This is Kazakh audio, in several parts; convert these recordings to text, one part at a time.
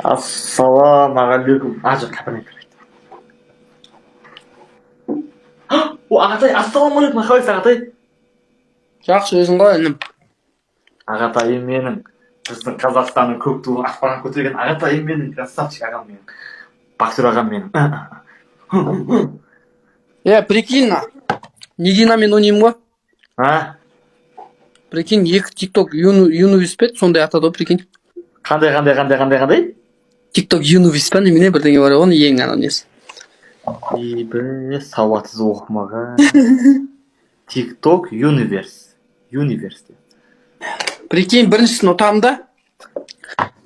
Ассалаумағалейкум. Жоқ, кабинет. О, ағатай, ассалаумағалейкум. Қалайсыз, ағатай? Жақсы, өзің қалай інім? Ағатайым менің. Біздің Қазақстанның көк туы аспанға көтерген ағатайым менің. Красавчик ағам менің. Бақтыр ағам менің. Прикинь, Нигинамен ойнаймын ғой. А? Прикинь, екі тикток юнувис пе еді, сондай атады ғой, прикинь. Қандай? Тикток юнувис па немене бірдеңе бар ғой, ең ана несі. Сауатсыз оқымаған. Тикток юниверс. Прикинь, біріншісін ұтамын да.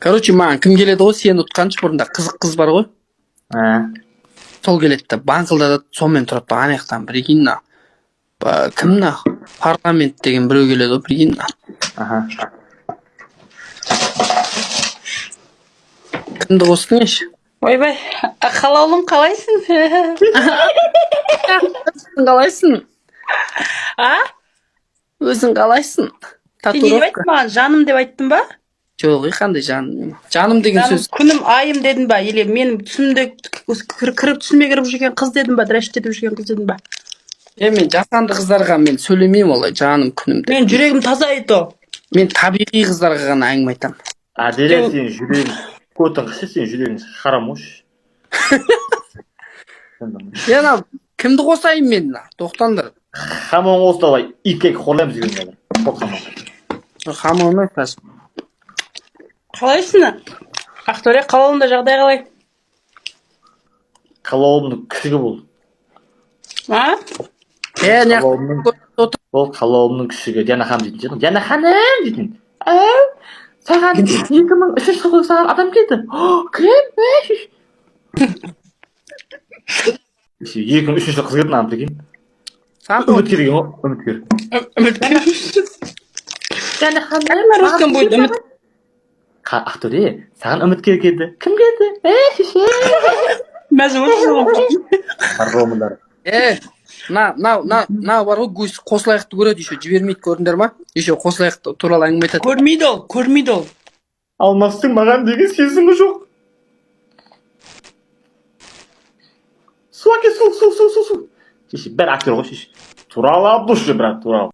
Короче, маған кім келеді ғой, сені ұтқаншы, бұрында қызық қыз бар ғой. Сол келеді да, банқылдады, сонымен тұрады, ана жақтан, прикинь, кім парламент деген біреу келеді ғой, прикинь. Кімді қостың еш? Ойбай, қалаулым қалайсың? Қалайсың? Өзің қалайсың? Сен не деп айттың маған, жаным деп айттың ба? Жоқ, қандай жаным? Жаным деген сөз. Күнім, айым дедің ба? Или менің түсімде түсіме кіріп жүрген қыз дедің ба? Дрәшт етіп жүрген қыз дедің ба? Мен жасанды қыздарға мен сөйлемеймін олай, жаным, күнім деп. Мен жүрегім таза еді. Мен табиғи қыздарға ғана әңгіме айтамын. Әделе, сен жүрегің көтің қысы, сен жүрегің харам ош. Кімді қосайын мен? Тоқтаңдар. Хамон қосты, икек қорлаймыз деген ғалым. Хамон айтпас. Қалайсың? Ақтөре, қалауында жағдай қалай? Қалауымның күшігі бол. Ол қалауымның күшігі. Диана ханым дейтін ше. Диана ханым дейтін. Саған 2003 жылғы саған адам келді. Кім? 2003 жылғы қыз келді, нағым прикинь. Үміткер деген ғой, үміткер. Диана ханым. Ақтөре, саған үміткер келді. Кім келді? Мәзі өтсің. Қарғауымдар. На бар ғой, гусь қосылаяқты көреді, еще жібермейді, көрдіңдер ма? Еще қосылаяқты туралы әңгіме айтады. Көрмейді ол. Алмастың маған деген сезімі жоқ. Су әке, су. Шеші, бәрі актер ғой, шеші. Туралы абдушы, брат, туралы.